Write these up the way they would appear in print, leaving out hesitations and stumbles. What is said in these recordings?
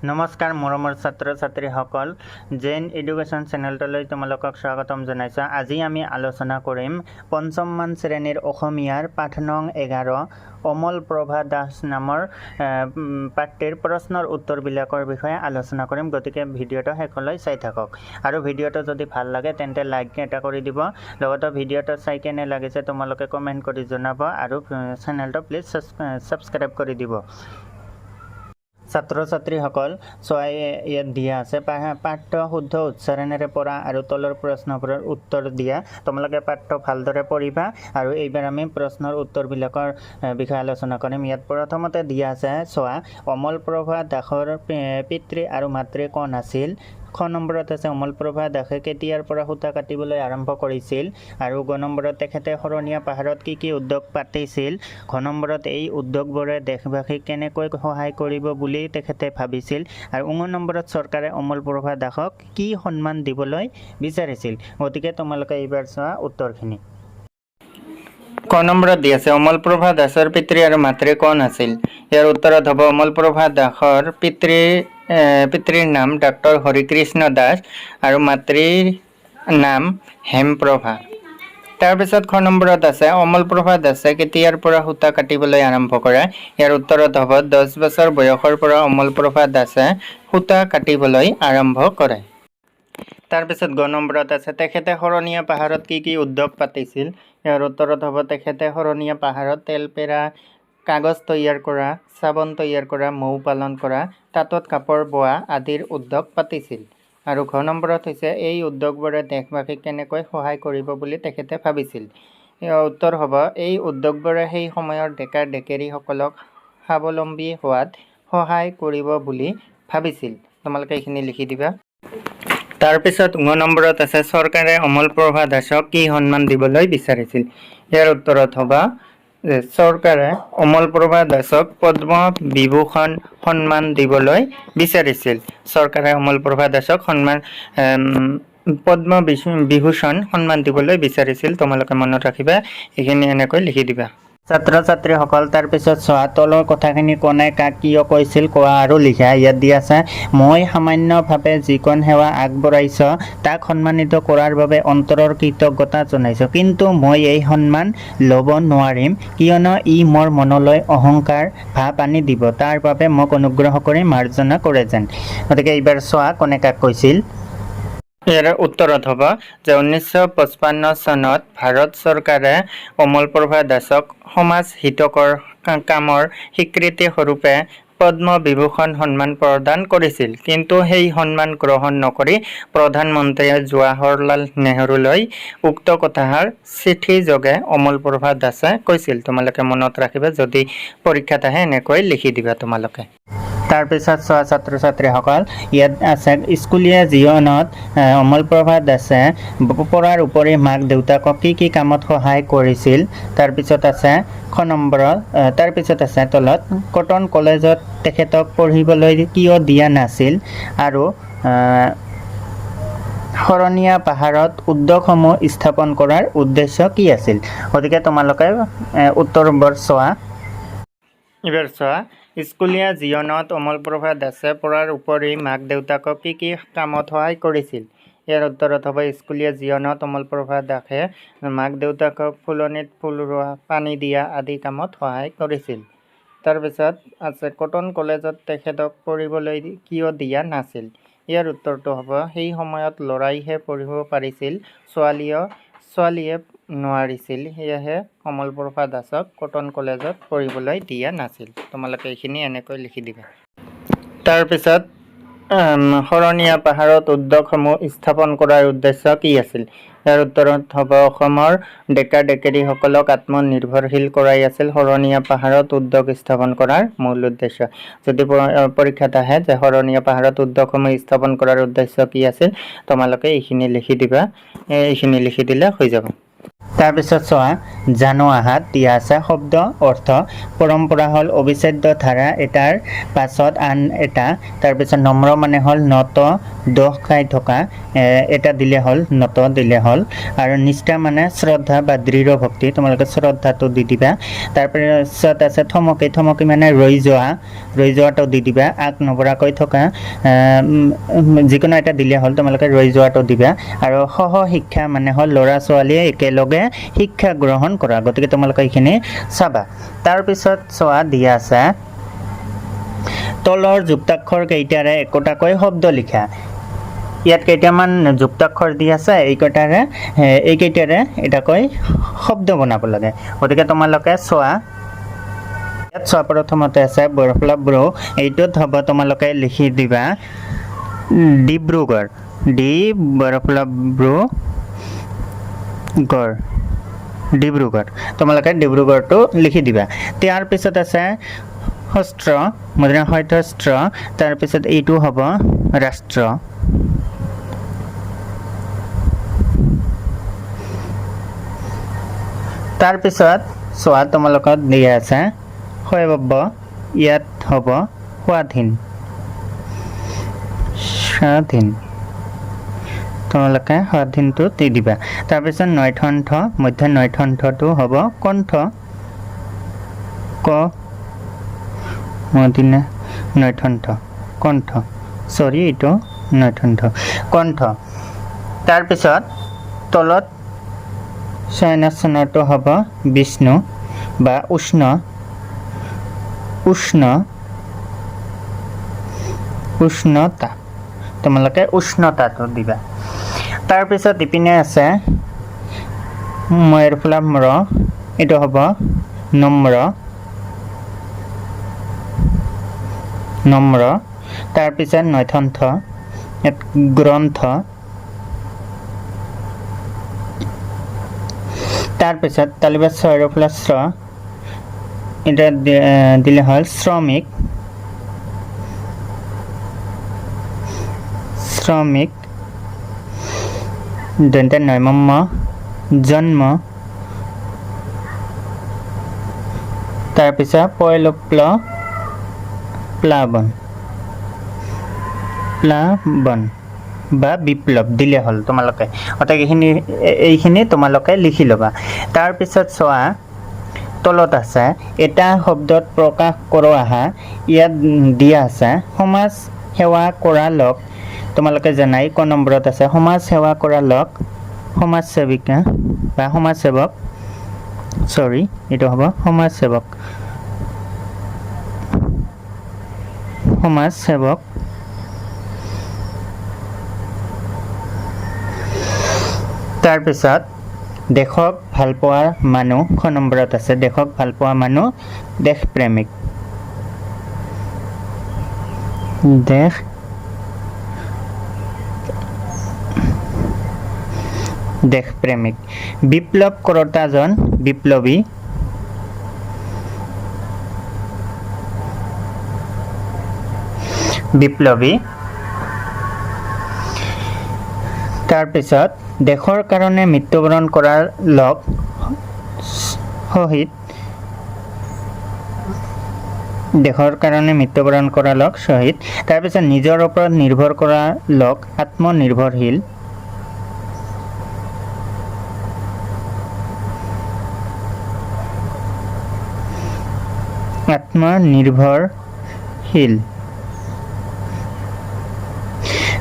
নমস্কাৰ মৰমৰ ছাত্ৰ ছাত্ৰীসকল জেন এডুকেশ্যন চেনেলটোলৈ তোমালোকক স্বাগতম জনাইছোঁ। আজি আমি আলোচনা কৰিম পঞ্চমমান শ্ৰেণীৰ অসমীয়াৰ পাঠ নং 11 অমল প্ৰভা দাস নামৰ পাঠটিৰ প্ৰশ্নৰ উত্তৰবিলাকৰ বিষয়ে আলোচনা কৰিম। গতিকে ভিডিঅ'টো শেষলৈ চাই থাকক আৰু ভিডিঅ'টো যদি ভাল লাগে তেন্তে লাইক এটা কৰি দিব। লগতে ভিডিঅ'টো চাই কেনে লাগিছে তোমালোকে কমেণ্ট কৰি জনাব আৰু চেনেলটো প্লিজ ছাবস্ক্ৰাইব কৰি দিব। ছাত্ৰ ছাত্ৰীসকল ছয় ইয়াত দিয়া আছে পাঠটো শুদ্ধ উচ্চাৰণেৰে পঢ়া আৰু তলৰ প্ৰশ্নবোৰৰ উত্তৰ দিয়া। তোমালোকে পাঠটো ভালদৰে পঢ়িবা আৰু এইবাৰ আমি প্ৰশ্নৰ উত্তৰবিলাকৰ বিষয়ে আলোচনা কৰিম। ইয়াত প্ৰথমতে দিয়া আছে চোৱা, অমল প্ৰভা দাসৰ পিতৃ আৰু মাতৃ কোন আছিল? খ নম্বৰত আছে অমল প্ৰভা দাসে কেতিয়াৰ পৰা সূতা কাটিবলৈ আৰম্ভ কৰিছিল? আৰু গ নম্বৰত তেখেতে শৰণীয়া পাহাৰত কি উদ্যোগ পাতিছিল? ঘ নম্বৰত এই উদ্যোগবোৰে দেশবাসীক কেনেকৈ সহায় কৰিব বুলি তেখেতে ভাবিছিল? আৰু ঙ নম্বৰত চৰকাৰে অমল প্ৰভা দাসক কি সন্মান দিবলৈ বিচাৰিছিল? গতিকে তোমালোকে এইবাৰ চোৱা উত্তৰখিনি। ক নম্বৰত দি আছে অমল প্ৰভা দাসৰ পিতৃ আৰু মাতৃ কোন আছিল? ইয়াৰ উত্তৰত হ'ব অমল প্ৰভা দাসৰ পিতৃৰ নাম ডক্টৰ হৰিকৃষ্ণ দাস আৰু মাতৃৰ নাম হেমপ্ৰভা। তাৰপিছত খ নম্বৰত আছে অমল প্ৰভা দাসে কেতিয়াৰ পৰা সূতা কাটিবলৈ আৰম্ভ কৰে? ইয়াৰ উত্তৰত হ'ব 10 বছৰ বয়সৰ পৰা অমল প্ৰভা দাসে সূতা কাটিবলৈ আৰম্ভ কৰে। তাৰপিছত গ নম্বৰত আছে তেখেতে শৰণীয়া পাহাৰত কি উদ্যোগ পাতিছিল? ইয়াৰ উত্তৰত হ'ব তেখেতে শৰণীয়া পাহাৰত তেল পেৰা, কাগজ তৈয়াৰ কৰা, চাবোন তৈয়াৰ কৰা, মৌ পালন কৰা, তাঁতত কাপোৰ বোৱা আদিৰ উদ্যোগ পাতিছিল। আৰু ঘ নম্বৰত হৈছে এই উদ্যোগবোৰে দেশবাসীক কেনেকৈ সহায় কৰিব বুলি তেখেতে ভাবিছিল? ইয়াৰ উত্তৰ হ'ব এই উদ্যোগবোৰে সেই সময়ৰ ডেকা ডেকেৰীসকলক স্বাৱলম্বী হোৱাত সহায় কৰিব বুলি ভাবিছিল। তোমালোকে এইখিনি লিখি দিবা। তাৰপিছত ঙ নম্বৰত আছে চৰকাৰে অমল প্ৰভা দাসক কি সন্মান দিবলৈ বিচাৰিছিল? ইয়াৰ উত্তৰত হ'ব চৰকাৰে অমল প্ৰভা দাসক পদ্ম বিভূষণ সন্মান দিবলৈ বিচাৰিছিল। চৰকাৰে অমল প্ৰভা দাসক পদ্ম বিভূষণ সন্মান দিবলৈ বিচাৰিছিল। তোমালোকে মনত ৰাখিবা, এইখিনি এনেকৈ লিখি দিবা। ছাত্ৰ ছাত্ৰীসকল তাৰপিছত চোৱা, তলৰ কথাখিনি কোনে কাক কিয় কৈছিল কোৱা আৰু লিখা। ইয়াত দিয়া আছে মই সামান্যভাৱে যিকণ সেৱা আগবঢ়াইছ তাক সন্মানিত কৰাৰ বাবে অন্তৰৰ কৃতজ্ঞতা জনাইছোঁ, কিন্তু মই এই সন্মান ল'ব নোৱাৰিম কিয়নো ই মোৰ মনলৈ অহংকাৰ ভাৱ আনি দিব। তাৰ বাবে মোক অনুগ্ৰহ কৰি মাৰ্জনা কৰে যেন। গতিকে এইবাৰ চোৱা কোনে কাক কৈছিল। ইয়াৰ উত্তৰত হ'ব যে 1955 চনত ভাৰত চৰকাৰে অমল প্ৰভা দাসক সমাজ হিতকৰ কামৰ স্বীকৃতি স্বৰূপে পদ্ম বিভূষণ সন্মান প্ৰদান কৰিছিল, কিন্তু সেই সন্মান গ্ৰহণ নকৰি প্ৰধানমন্ত্ৰী জৱাহৰলাল নেহৰুলৈ উক্ত কথাষাৰ চিঠি যোগে অমল প্ৰভা দাসে কৈছিল। তোমালোকে মনত ৰাখিবা, যদি পৰীক্ষাত আহে এনেকৈ লিখি দিবা তোমালোকে। তাৰপিছত চোৱা ছাত্ৰ ছাত্ৰীসকল, ইয়াত আছে স্কুলীয়া জীৱনত অমল প্ৰভা দাসে পঢ়াৰ উপৰি মাক দেউতাকক কি কামত সহায় কৰিছিল? তাৰপিছত আছে খ নম্বৰত, তাৰপিছত আছে তলত কটন কলেজত তেখেতক পঢ়িবলৈ কিয় দিয়া নাছিল? আৰু শৰণীয়া পাহাৰত উদ্যোগসমূহ স্থাপন কৰাৰ উদ্দেশ্য কি আছিল? গতিকে তোমালোকে উত্তৰবোৰ চোৱা। এইবাৰ চোৱা, স্কুলীয়া জীৱনত অমল প্ৰভা দাসে পঢ়াৰ উপৰি মাক দেউতাকক কি কামত সহায় কৰিছিল? ইয়াৰ উত্তৰত হ'ব স্কুলীয়া জীৱনত অমল প্ৰভা দাসে মাক দেউতাকক ফুলনিত ফুল ৰোৱা, পানী দিয়া আদি কামত সহায় কৰিছিল। তাৰপিছত আছে কটন কলেজত তেখেতক পঢ়িবলৈ কিয় দিয়া নাছিল? ইয়াৰ উত্তৰটো হ'ব সেই সময়ত ল'ৰাইহে পঢ়িব পাৰিছিল, ছোৱালীয়ে নোৱাৰিছিল, সেয়েহে অমল প্ৰভা দাসক কটন কলেজত পঢ়িবলৈ দিয়া নাছিল। তোমালোকে এইখিনি এনেকৈ লিখি দিবা। তাৰপিছত শৰণীয়া পাহাৰত উদ্যোগসমূহ স্থাপন কৰাৰ উদ্দেশ্য কি আছিল? ইয়াৰ উত্তৰত হ'ব অসমৰ ডেকা ডেকেৰীসকলক আত্মনিৰ্ভৰশীল কৰাই আছিল শৰণীয়া পাহাৰত উদ্যোগ স্থাপন কৰাৰ মূল উদ্দেশ্য। যদি পৰীক্ষাত আহে যে শৰণীয়া পাহাৰত উদ্যোগসমূহ স্থাপন কৰাৰ উদ্দেশ্য কি আছিল, তোমালোকে এইখিনি লিখি দিবা। এইখিনি লিখি দিলে হৈ যাব। তাৰপিছত চোৱা জানো আহাত দিয়া আছে শব্দ অৰ্থ পৰম্পৰা হ'ল অবিচ্ছেদ্য ধাৰা এটাৰ পাছত আন এটা তাৰপিছত নম্ৰ মানে হ'ল নত দোষ খাই থকা এটা দিলে হ'ল নত দিলে হ'ল আৰু নিষ্ঠা মানে শ্ৰদ্ধা বা দৃঢ় ভক্তি তোমালোকে শ্ৰদ্ধাটো দি দিবা তাৰপিছত আছে থমকি থমকি মানে ৰৈ যোৱাটো দি দিবা আগ নবৰাকৈ থকা যিকোনো এটা দিলে হ'ল তোমালোকে ৰৈ যোৱাটো দিবা আৰু সহ শিক্ষা মানে হ'ল ল'ৰা ছোৱালীয়ে একেলগে শিক্ষা গ্ৰহণ কৰা গতিকে তোমালোকে এইখিনি চাবা তাৰপিছত চোৱা দিয়া আছে তলৰ যুক্তাক্ষৰ কেইটাৰে একোটাকৈ শব্দ লিখা ইয়াত কেইটামান যুক্তাক্ষৰ দি আছে এইকেইটাৰে এটাকৈ শব্দ বনাব লাগে গতিকে তোমালোকে চোৱা ইয়াত চোৱা প্ৰথমতে আছে বৰফলাভ ব্ৰু এইটোত হ'ব তোমালোকে লিখি দিবা ডিব্ৰুগড় ডি বৰফলাভ ব্ৰু গড় ডিব্ৰুগড় তোমালোকে ডিব্ৰুগড়টো লিখি দিবা তাৰ পিছত আছে হস্ত্ৰ মুদ্ৰা হস্ত্ৰ তাৰপিছত এইটো হ'ব ৰাষ্ট্ৰ তাৰপিছত চোৱা তোমালোকক দিয়া আছে শৈৱব্য ইয়াত হ'ব স্বাধীন তোমালোকে স্বাধীনটো দি দিবা তাৰপিছত নৈথন্থ মধ্য নৈথন্থটো হ'ব কণ্ঠ ক মদিনা নৈথন্থ কণ্ঠ সৰি এইটো নৈথন্থ কণ্ঠ তাৰপিছত তলত শয়নাসনটো হ'ব বিষ্ণু বা উষ্ণতা তোমালোকে উষ্ণতাটো দিবা তাৰপিছত ইপিনে আছে ময়ূৰফলাভ ম্ৰ এইটো হ'ব নম্ৰ তাৰপিছত নৈথন্থ গ্ৰন্থ তাৰপিছত তালিবাত স্বৰফলাভ শ্ৰ এটা দিলে হ'ল শ্ৰমিক দন্তে নৈমম্য জন্ম তাৰপিছত প্লাৱন বা বিপ্লৱ দিলে হ'ল তোমালোকে অৰ্থাৎ এইখিনি তোমালোকে লিখি ল'বা তাৰপিছত চোৱা তলত আছে এটা শব্দত প্ৰকাশ কৰোৱা ইয়াত দিয়া আছে সমাজ সেৱা কৰা লোক তোমালোকে জানাই ক নম্বৰত আছে সমাজ সেৱা কৰা লোক সমাজসেৱিকা বা সমাজসেৱক এইটো হ'ব সমাজসেৱক তাৰপিছত দেশক ভাল পোৱা মানুহ খ নম্বৰত আছে দেশক ভাল পোৱা মানুহ দেশপ্ৰেমিক বিপ্লৱ কৰোতাজন বিপ্লৱী তাৰপিছত দেশৰ কাৰণে মৃত্যুবৰণ কৰাৰ লোক শহীদ তাৰপিছত নিজৰ ওপৰত নিৰ্ভৰ কৰা লোক আত্মনিৰ্ভৰশীল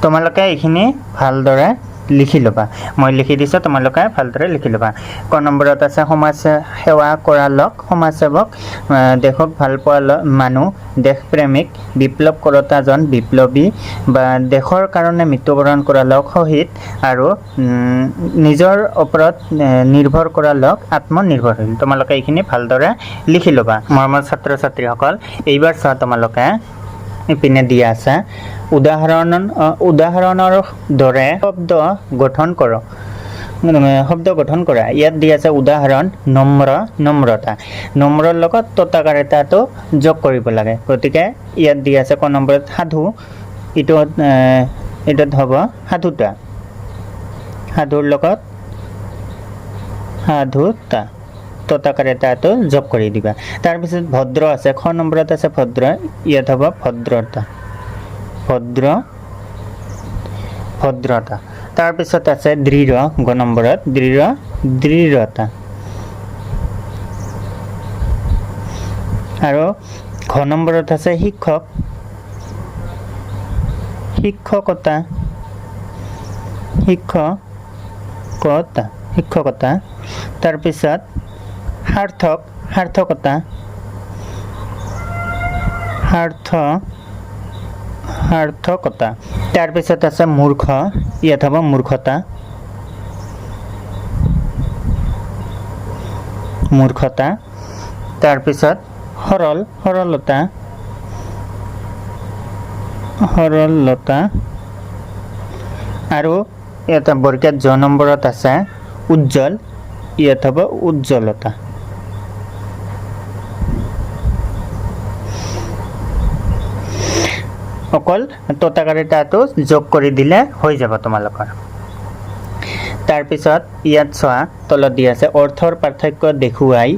তোমালোকে এইখিনি ভালদৰে লিখি ল'বা মই লিখি দিছোঁ তোমালোকে ভালদৰে লিখি ল'বা ক নম্বৰত আছে সমাজ সেৱা কৰা লোক সমাজসেৱক দেশক ভাল পোৱা মানুহ দেশপ্ৰেমিক বিপ্লৱ কৰোতাজন বিপ্লৱী বা দেশৰ কাৰণে মৃত্যুবৰণ কৰা লোক শহীদ আৰু নিজৰ ওপৰত নিৰ্ভৰ কৰা লোক আত্মনিৰ্ভৰশীল তোমালোকে এইখিনি ভালদৰে লিখি ল'বা মৰমৰ ছাত্ৰ ছাত্ৰীসকল এইবাৰ চোৱা তোমালোকে ইপিনে দিয়া আছে উদাহৰণৰ দৰে শব্দ গঠন কৰা ইয়াত দিয়া আছে উদাহৰণ নম্ৰতা নম্ৰৰ লগত ততাকাৰ এটাটো যোগ কৰিব লাগে গতিকে ইয়াত দিয়া আছে ক নম্বৰত সাধু এইটোত হ'ব সাধুৰ লগত সাধুতা ততাকাৰে তাতো যোগ কৰি দিবা তাৰপিছত ভদ্ৰ আছে খ নম্বৰত আছে ভদ্ৰ ইয়াত হ'ব ভদ্ৰতা ভদ্ৰতা তাৰপিছত আছে দৃঢ় গ নম্বৰত দৃঢ়তা আৰু ঘ নম্বৰত আছে শিক্ষকতা তাৰপিছত সাৰ্থকতা তাৰপিছত আছে মূৰ্খ ইয়াত হ'ব মূৰ্খতা তাৰপিছত সৰলতা আৰু ইয়াত বৰ্গত জ নম্বৰত আছে উজ্জ্বল ইয়াত হ'ব উজ্জ্বলতা অকল ততাকাৰে তাতো যোগ কৰি দিলে হৈ যাব তোমালোকৰ তাৰপিছত ইয়াত চোৱা তলত দিয়া আছে অৰ্থৰ পাৰ্থক্য দেখুৱাই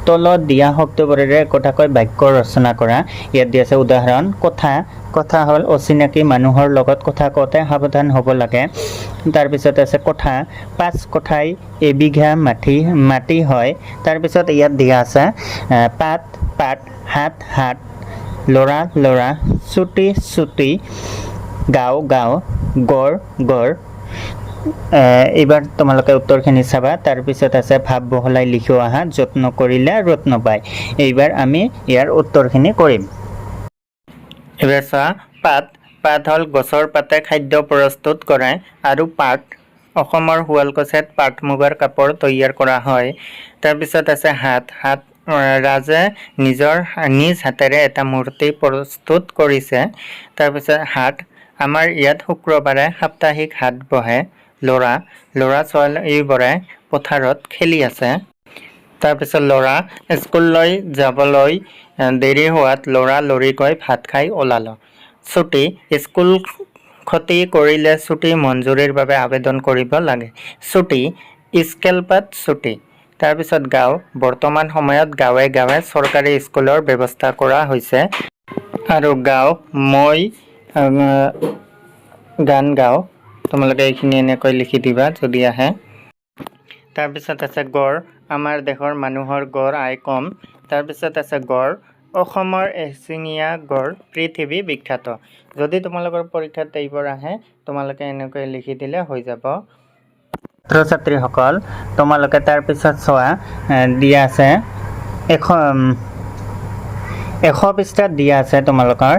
তলত দিয়া শব্দবোৰেৰে একোটাকৈ বাক্য ৰচনা কৰা ইয়াত দিয়া আছে উদাহৰণ কথা হ'ল অচিনাকি মানুহৰ লগত কথা কওঁতে সাৱধান হ'ব লাগে তাৰপিছত আছে কথা 5 কথাই এবিঘা মাটি হয় তাৰপিছত ইয়াত দিয়া আছে পাত হাত ল'ৰা চুটি গাঁও গড় এইবাৰ তোমালোকে উত্তৰখিনি চাবা তাৰপিছত আছে ভাৱ বহলাই লিখি অহা যত্ন কৰিলে ৰত্ন পায় এইবাৰ আমি ইয়াৰ উত্তৰখিনি কৰিম এবাৰ চোৱা পাত হ'ল গছৰ পাতে খাদ্য প্ৰস্তুত কৰে আৰু পাট অসমৰ শুৱালকুছিত পাট মুগাৰ কাপোৰ তৈয়াৰ কৰা হয় তাৰপিছত আছে হাত ৰাজে নিজ হাতেৰে এটা মূৰ্তি প্ৰস্তুত কৰিছে তাৰপিছত হাট আমাৰ ইয়াত শুক্ৰবাৰে সাপ্তাহিক হাট বহে ল'ৰা ছোৱালীবোৰে পথাৰত খেলি আছে তাৰপিছত ল'ৰা স্কুললৈ যাবলৈ দেৰি হোৱাত লৰালৰিকৈ ভাত খাই ওলালো ছুটি স্কুল ক্ষতি কৰিলে ছুটি মঞ্জুৰিৰ বাবে আবেদন কৰিব লাগে ছুটি স্কেলপাত ছুটি তাৰপিছত গাঁও বৰ্তমান সময়ত গাঁৱে চৰকাৰী স্কুলৰ ব্যৱস্থা কৰা হৈছে আৰু গাঁও মই গান গাওঁ তোমালোকে এইখিনি এনেকৈ লিখি দিবা যদি আহে তাৰপিছত আছে গড় আমাৰ দেশৰ মানুহৰ গড় আয় কম তাৰপিছত আছে গড় অসমৰ এশিঙীয়া গড় পৃথিৱী বিখ্যাত যদি তোমালোকৰ পৰীক্ষাত এইবোৰ আহে তোমালোকে এনেকৈ লিখি দিলে হৈ যাব ছাত্ৰ-ছাত্ৰীসকল তোমালোকে তাৰপিছত চোৱা দিয়া আছে 100 পৃষ্ঠাত দিয়া আছে তোমালোকৰ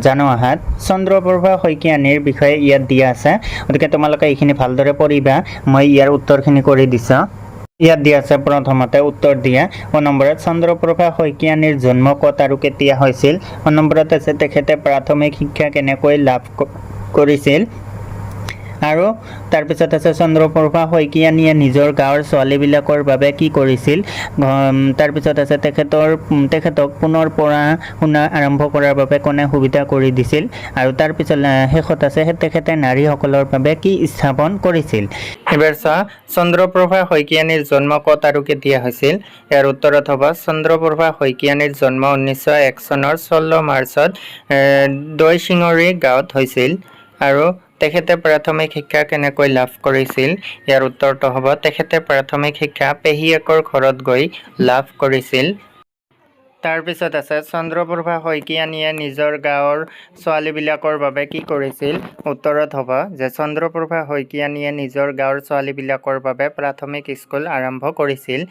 জানো আহাত চন্দ্ৰপ্ৰভা শইকীয়ানীৰ বিষয়ে ইয়াত দিয়া আছে গতিকে তোমালোকে এইখিনি ভালদৰে পঢ়িবা মই ইয়াৰ উত্তৰখিনি কৰি দিছোঁ ইয়াত দিয়া আছে প্ৰথমতে উত্তৰ দিয়া নম্বৰত চন্দ্ৰপ্ৰভা শইকীয়ানীৰ জন্ম ক'ত আৰু কেতিয়া হৈছিল নম্বৰত আছে তেখেতে প্ৰাথমিক শিক্ষা কেনেকৈ লাভ কৰিছিল আৰু তাৰপিছত আছে চন্দ্ৰপ্ৰভা শইকীয়ানীয়ে নিজৰ গাঁৱৰ ছোৱালীবিলাকৰ বাবে কি কৰিছিল তাৰপিছত আছে তেখেতক পুনৰ পঢ়া শুনা আৰম্ভ কৰাৰ বাবে কোনে সুবিধা কৰি দিছিল আৰু তাৰপিছত শেষত আছে তেখেতে নাৰীসকলৰ বাবে কি স্থাপন কৰিছিল এবাৰ চোৱা চন্দ্ৰপ্ৰভা শইকীয়ানীৰ জন্ম ক'ত আৰু কেতিয়া হৈছিল ইয়াৰ উত্তৰত হ'ব চন্দ্ৰপ্ৰভা শইকীয়ানীৰ জন্ম 1901 চনৰ 16 মাৰ্চত দৈচিঙৰি গাঁৱত হৈছিল আৰু তেখেতে প্ৰাথমিক শিক্ষা কেনেকৈ লাভ কৰিছিল ইয়াৰ উত্তৰটো হ'ব তেখেতে প্ৰাথমিক শিক্ষা পেহীয়েকৰ ঘৰত গৈ লাভ কৰিছিল তাৰপিছত আছে চন্দ্ৰপ্ৰভা শইকীয়ানীয়ে নিজৰ গাঁৱৰ ছোৱালীবিলাকৰ বাবে কি কৰিছিল উত্তৰত হ'ব যে চন্দ্ৰপ্ৰভা শইকীয়ানীয়ে নিজৰ গাঁৱৰ ছোৱালীবিলাকৰ বাবে প্ৰাথমিক স্কুল আৰম্ভ কৰিছিল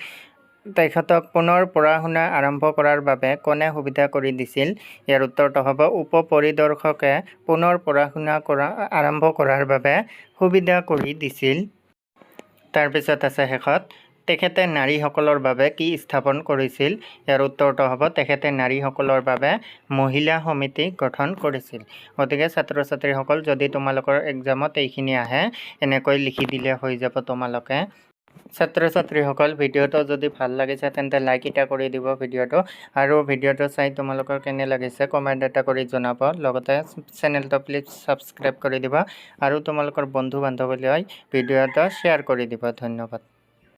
তেখেতক পুনৰ পঢ়া শুনা আৰম্ভ কৰাৰ বাবে কোনে সুবিধা কৰি দিছিল ইয়াৰ উত্তৰটো হ'ব উপ পৰিদৰ্শকে পুনৰ পঢ়া শুনা আৰম্ভ কৰাৰ বাবে সুবিধা কৰি দিছিল তাৰপিছত আছে শেষত তেখেতে নাৰীসকলৰ বাবে কি স্থাপন কৰিছিল ইয়াৰ উত্তৰটো হ'ব তেখেতে নাৰীসকলৰ বাবে মহিলা সমিতি গঠন কৰিছিল গতিকে ছাত্ৰ ছাত্ৰীসকল যদি তোমালোকৰ এক্সামত এইখিনি আহে এনেকৈ লিখি দিলে হৈ যাব তোমালোকে ছাত্ৰ ছাত্ৰীসকল ভিডিঅ'টো যদি ভাল লাগিছে তেন্তে লাইক এটা কৰি দিব ভিডিঅ'টো আৰু ভিডিঅ'টো চাই তোমালোকৰ কেনে লাগিছে কমেণ্ট এটা কৰি জনাব লগতে চেনেলটো প্লিজ ছাবস্ক্ৰাইব কৰি দিব আৰু তোমালোকৰ বন্ধু বান্ধৱীলৈ ভিডিঅ'টো শ্বেয়াৰ কৰি দিব ধন্যবাদ